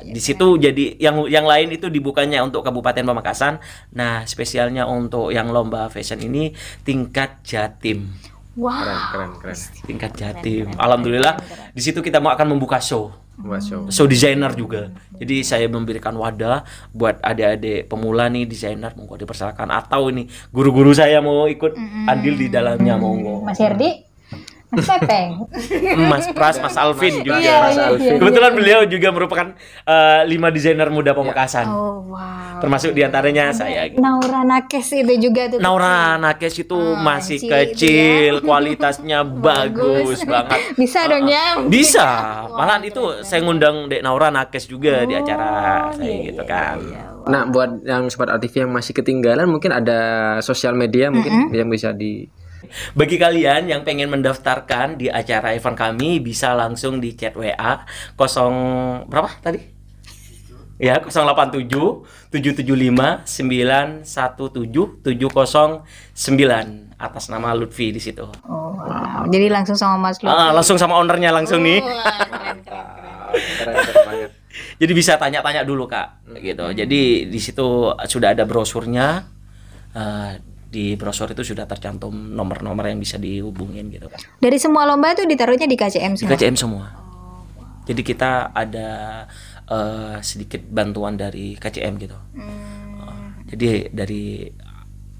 Di situ jadi yang lain itu dibukanya untuk Kabupaten Pamekasan. Nah, spesialnya untuk yang lomba fashion ini tingkat Jatim. Keren. Tingkat Jatim. Alhamdulillah di situ kita akan membuka show desainer juga. Jadi saya memberikan wadah buat adik-adik pemula nih desainer, monggo dipersilakan, atau ini guru-guru saya mau ikut andil di dalamnya, monggo. Mas Herdi, Mas Pepeng, Mas Pras, Mas Alvin juga. Iya. Kebetulan beliau juga merupakan 5 desainer muda Pamekasan. Wow. Termasuk diantaranya saya. Naura Nakes itu juga tuh. Naura Nakes itu masih kecil, kualitasnya bagus banget. Bisa dong ya? Bisa. Malahan itu saya ngundang Dek Naura Nakes juga di acara saya gitu kan. Nah, buat yang Sobat RTV yang masih ketinggalan, mungkin ada sosial media mungkin yang bisa di. Bagi kalian yang pengen mendaftarkan di acara event kami, bisa langsung di chat WA berapa tadi? Ya, 087 775 917 709 atas nama Lutfi di situ. Wow. Jadi langsung sama Mas Lutfi. Langsung sama ownernya langsung nih. Keren banget. Jadi bisa tanya-tanya dulu Kak, gitu. Jadi di situ sudah ada brosurnya. Di brosur itu sudah tercantum nomor-nomor yang bisa dihubungin gitu Kak. Dari semua lomba itu ditaruhnya di KCM Di semua. KCM semua. Jadi kita ada sedikit bantuan dari KCM gitu. Jadi dari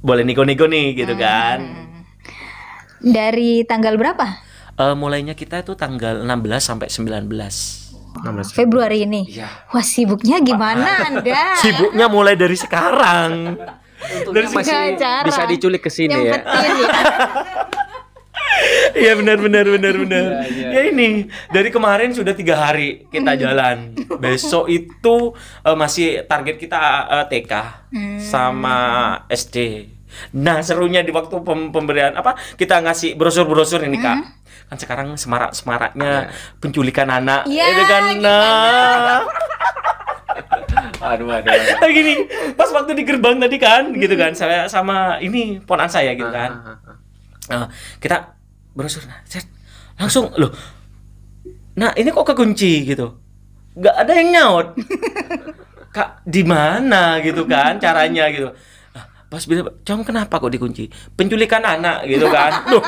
boleh nego-nego nih gitu kan. Dari tanggal berapa? Mulainya kita itu tanggal 16 sampai 19. 16. Februari ini. Iya. Wah, sibuknya gimana Anda? Sibuknya mulai dari sekarang. Dari Masih Cara. bisa diculik ke sini ya. Nyempetin ya. Iya benar. Ya ini dari kemarin sudah 3 hari kita jalan. Besok itu masih target kita TK sama SD. Nah serunya di waktu pemberian kita ngasih brosur-brosur ini Kak. Kan sekarang semarak-semaraknya penculikan anak. Iya, Itu kan. Nah. Aduh. Nah gini, pas waktu di gerbang tadi kan, gitu kan, saya sama ini ponan saya gitu kan. Kita brosur, langsung loh. Nah ini kok kekunci gitu, nggak ada yang nyaut. Kak di mana gitu kan caranya gitu. Nah, pas bilang, "Cong kenapa kok dikunci? Penculikan anak gitu kan." Loh.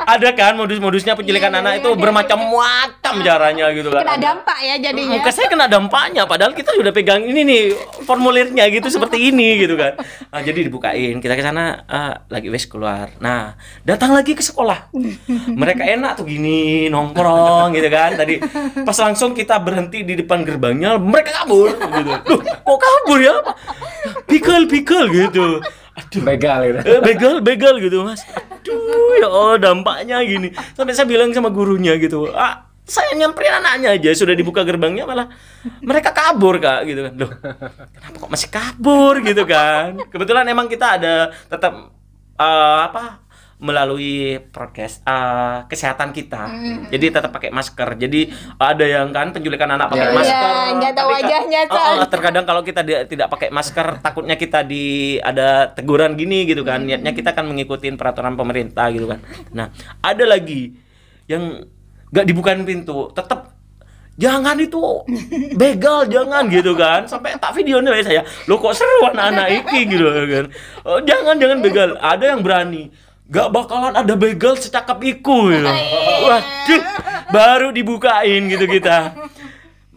Ada kan modus-modusnya penculikan anak itu bermacam-macam caranya gitu kan. Kena dampak ya jadinya. Muka saya kena dampaknya padahal kita sudah pegang ini nih formulirnya gitu seperti ini gitu kan. Jadi dibukain, kita ke sana lagi wes keluar. Nah, datang lagi ke sekolah. Mereka enak tuh gini nongkrong gitu kan. Tadi pas langsung kita berhenti di depan gerbangnya, mereka kabur gitu. Loh, kok kabur ya? Pikul gitu. Aduh. Begal gitu. Begal gitu Mas. Aduh ya Allah dampaknya gini. Sampai saya bilang sama gurunya gitu. Saya nyamperin anaknya aja sudah dibuka gerbangnya malah mereka kabur Kak gitu kan. Loh, kenapa kok masih kabur gitu kan. Kebetulan emang kita ada tetap melalui prokes kesehatan kita. Jadi tetap pakai masker. Jadi ada yang kan penculikan anak pakai masker. Iya, nggak tahu Tapi wajahnya, terkadang kalau kita tidak pakai masker takutnya kita ada teguran gini gitu kan. Niatnya kita kan mengikuti peraturan pemerintah gitu kan. Nah, ada lagi yang nggak dibukain pintu, tetap jangan itu begal jangan gitu kan. Sampai tak videonya saya. Loh kok seru anak-anak iki gitu kan. Jangan begal. Ada yang berani. Gak bakalan ada begal secakap iku gitu. Waduh, baru dibukain gitu kita.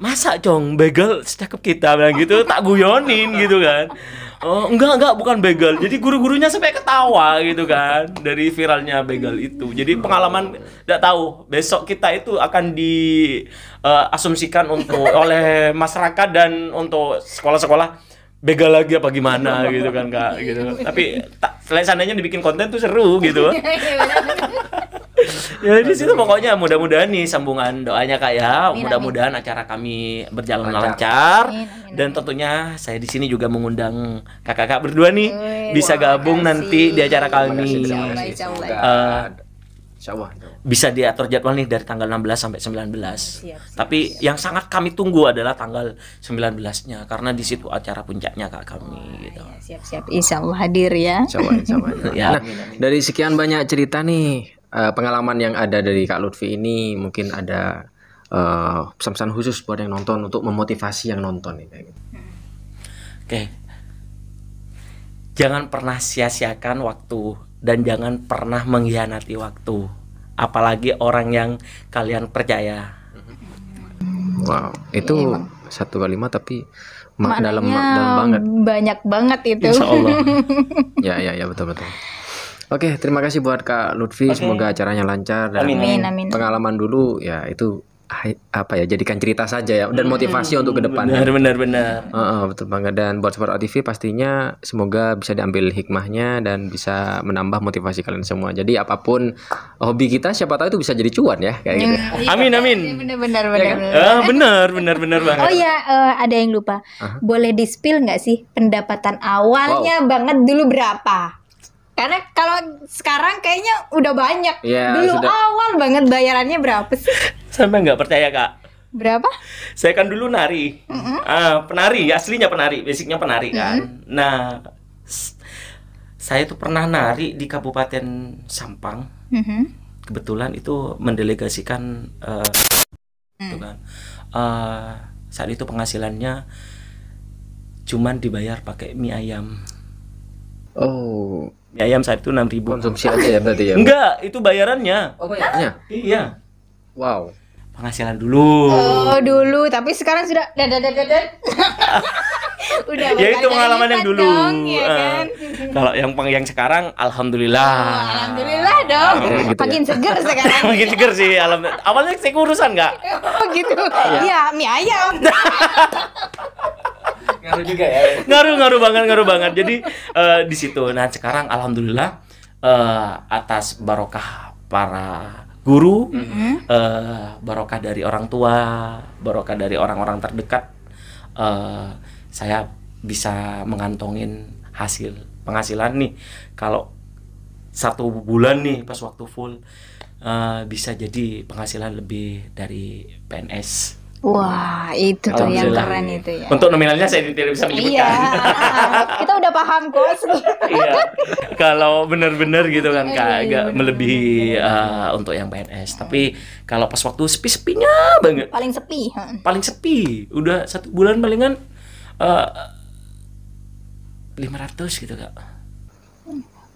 Masa Cong begal secakap kita bilang gitu, tak guyonin gitu kan. Oh, enggak bukan begal. Jadi guru-gurunya sampai ketawa gitu kan dari viralnya begal itu. Jadi pengalaman enggak tahu besok kita itu akan diasumsikan oleh masyarakat dan untuk sekolah-sekolah begal lagi apa gimana gitu kan Kak gitu. Tapi selain seandainya dibikin konten tuh seru gitu. Ya di situ pokoknya mudah-mudahan nih sambungan doanya Kak ya. Mudah-mudahan acara kami berjalan lancar. Dan tentunya saya di sini juga mengundang kakak-kakak berdua nih bisa gabung nanti di acara kami. Insyaallah. Bisa diatur jadwal nih dari tanggal 16 sampai 19. Tapi yang sangat kami tunggu adalah tanggal 19-nya karena di situ acara puncaknya Kak kami gitu. Siap. Insyaallah hadir ya. Insyaallah. Ya. Nah, dari sekian banyak cerita nih pengalaman yang ada dari Kak Lutfi ini mungkin ada pesan-pesan khusus buat yang nonton untuk memotivasi yang nonton nih kayak gitu. Oke. Jangan pernah sia-siakan waktu dan jangan pernah mengkhianati waktu. Apalagi orang yang kalian percaya. Wow, itu satu kalimat tapi dalam Maknanya banget. banyak banget itu. Insya Allah. Ya betul. Oke, terima kasih buat Kak Lutfi. Semoga acaranya lancar dan Amin. pengalaman dulu ya itu jadikan cerita saja ya dan motivasi untuk ke depan. Benar. Betul banget. Dan buat Sobat RTV pastinya semoga bisa diambil hikmahnya dan bisa menambah motivasi kalian semua. Jadi apapun hobi kita siapa tahu itu bisa jadi cuan ya kayak gitu. Amin. Benar. Benar banget. Oh ya, ada yang lupa. Boleh di-spill nggak sih pendapatan awalnya banget dulu berapa? Karena kalau sekarang kayaknya udah banyak. Ya, dulu awal banget bayarannya berapa sih? Sampai nggak percaya Kak. Berapa? Saya kan dulu nari. Penari, aslinya penari, basicnya penari kan. Nah, saya tuh pernah nari di Kabupaten Sampang. Kebetulan itu mendelegasikan itu kan. saat itu penghasilannya cuman dibayar pakai mie ayam. Oh, Mie ayam saat itu 6.000. konsumsi aja ya berarti ya? Enggak, itu bayarannya. Oh, bayarannya? Iya. Wow. Penghasilan dulu. Oh, dulu, tapi sekarang sudah udah Ya itu berkali pengalaman yang lipat dulu. dong, ya kan? Kalau yang sekarang alhamdulillah. Alhamdulillah dong. gitu Makin seger sekarang. Makin seger sih alhamdulillah. Awalnya saya kurusan enggak? Oh gitu. Iya, mie ayam. Ngaruh juga ya. Ngaruh banget. Jadi di situ. Nah, sekarang alhamdulillah atas barokah para guru, barokah dari orang tua, barokah dari orang-orang terdekat, saya bisa mengantongin hasil penghasilan nih. Kalau 1 bulan nih pas waktu full bisa jadi penghasilan lebih dari PNS. Wah, itu tuh yang Alhamdulillah. keren itu ya. Untuk nominalnya saya tidak bisa menyebutkan. Iya. Kita udah paham kok. Iya. Kalau benar-benar gitu kan Kak, Iya, agak melebihi untuk yang PNS. Tapi kalau pas waktu sepi-sepinya banget, Paling sepi. paling sepi, udah 1 bulan palingan 500 gitu Kak.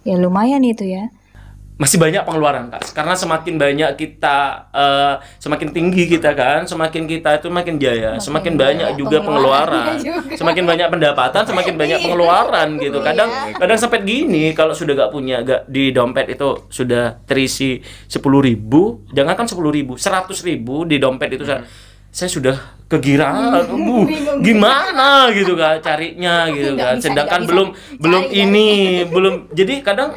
Ya lumayan itu ya. Masih banyak pengeluaran Kak, karena semakin banyak kita, semakin tinggi kita kan, semakin kita itu makin jaya, semakin banyak juga pengeluaran, semakin banyak pendapatan, semakin banyak pengeluaran gitu. Kadang sampai gini, kalau sudah gak di dompet itu sudah terisi 10.000, jangankan 10.000, 100.000 di dompet itu saya sudah kegirangan, gimana gitu kan carinya gitu kan, sedangkan belum jadi kadang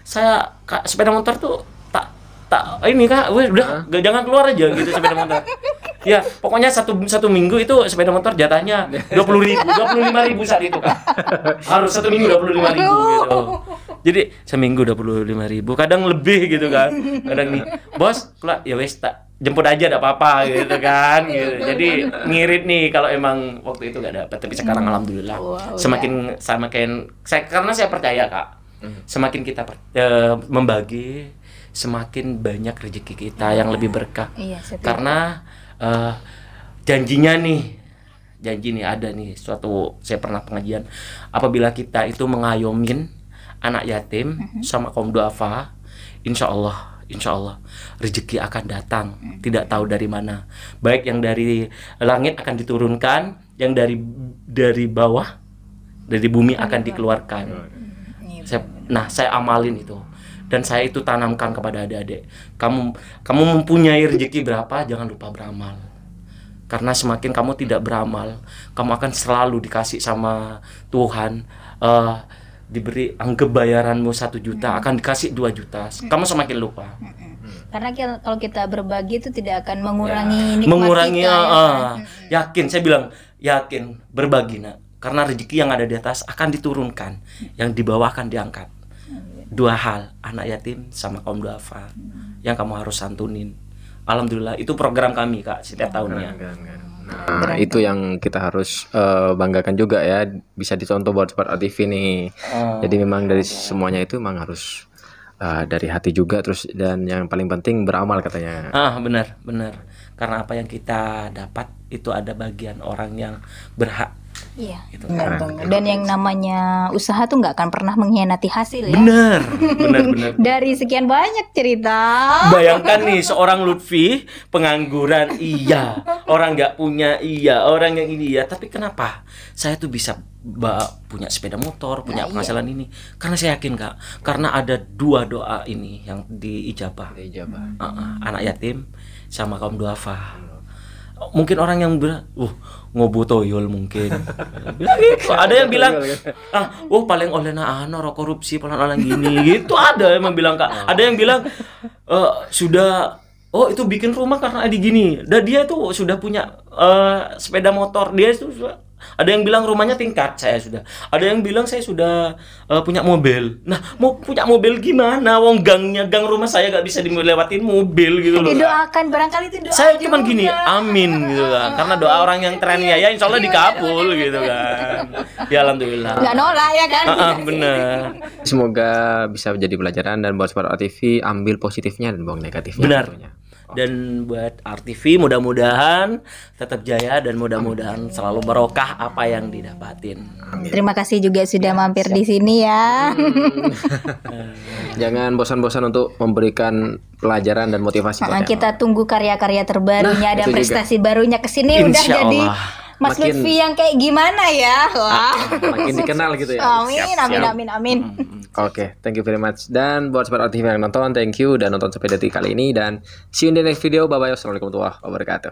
saya sepeda motor tuh tak ini Kak, udah jangan keluar aja gitu sepeda motor. Ya pokoknya satu minggu itu sepeda motor jatahnya 20.000, 25.000 saat itu Kak. Harus 1 minggu 25.000 gitu. Jadi seminggu 25.000, kadang lebih gitu kan. Kadang nih, bos, keluar ya wes tak jemput aja enggak apa-apa gitu kan gitu. Jadi ngirit nih kalau emang waktu itu enggak dapat, tapi sekarang alhamdulillah semakin karena saya percaya Kak. Semakin kita membagi, semakin banyak rezeki kita yang lebih berkah. Iya, karena janji nih ada nih suatu, saya pernah pengajian, apabila kita itu mengayomin anak yatim sama kaum duafa, insya Allah rezeki akan datang, tidak tahu dari mana. Baik yang dari langit akan diturunkan, yang dari bawah, dari bumi akan dikeluarkan. Saya amalin itu, dan saya itu tanamkan kepada adik-adik. Kamu mempunyai rezeki berapa, jangan lupa beramal. Karena semakin kamu tidak beramal, kamu akan selalu dikasih sama Tuhan, diberi anggap bayaranmu 1 juta, akan dikasih 2 juta. Kamu semakin lupa. Karena kalau kita berbagi itu tidak akan mengurangi nikmat Mengurangi, kita. yakin, saya bilang yakin, berbagi nak. Karena rezeki yang ada di atas akan diturunkan, yang di bawah akan diangkat. 2 hal, anak yatim sama kaum duafa, yang kamu harus santunin. Alhamdulillah, itu program kami Kak setiap tahunnya. Nah, itu yang kita harus banggakan juga ya, bisa dicontoh buat Sobat RTV nih. Jadi memang dari semuanya itu memang harus dari hati juga, terus dan yang paling penting beramal katanya. Benar. Karena apa yang kita dapat itu ada bagian orang yang berhak. Iya, benar banget. Dan yang namanya usaha tuh nggak akan pernah mengkhianati hasil ya. Benar. Dari sekian banyak cerita. Bayangkan nih seorang Lutfi pengangguran, iya, orang nggak punya, iya, orang yang ini, iya. Tapi kenapa saya tuh bisa punya sepeda motor, punya penghasilan ini? Karena saya yakin Kak, karena ada 2 doa ini yang diijabah. Anak yatim sama kaum duafa. Mungkin orang yang bilang, ngobo toyol mungkin. Ada yang bilang, paling oleh korupsi, paling gini. Gitu ada emang bilang Kak. Ada yang bilang sudah, itu bikin rumah karena ada gini. Dan dia tuh sudah punya sepeda motor. Dia itu ada yang bilang rumahnya tingkat, saya sudah. Ada yang bilang saya sudah punya mobil. Nah, mau punya mobil gimana? Wong gang rumah saya gak bisa dilewatin mobil gitu loh. Didoakan, barangkali itu doa. Saya cuman gini, amin gitu kan. Karena doa orang yang teraniaya insya Allah dikabul gitu kan. Ya alhamdulillah. Nggak nolak ya kan? Bener. Semoga bisa menjadi pelajaran dan buat Sobat RTV ambil positifnya dan buang negatifnya. Benar. Dan buat RTV mudah-mudahan tetap jaya dan mudah-mudahan selalu barokah apa yang didapatin. Terima kasih juga sudah mampir di sini ya. Jangan bosan-bosan untuk memberikan pelajaran dan motivasi buat Kita tunggu karya-karya terbarunya dan itu juga. prestasi barunya kesini udah Insya jadi Allah. Mas Makin- Lutfi yang kayak gimana ya? Wah. makin dikenal gitu ya. Amin. Oke, thank you very much. Dan buat sobat RTV yang nonton, thank you dan nonton sampai detik kali ini dan see you in the next video. Bye bye. Wassalamualaikum warahmatullahi wabarakatuh.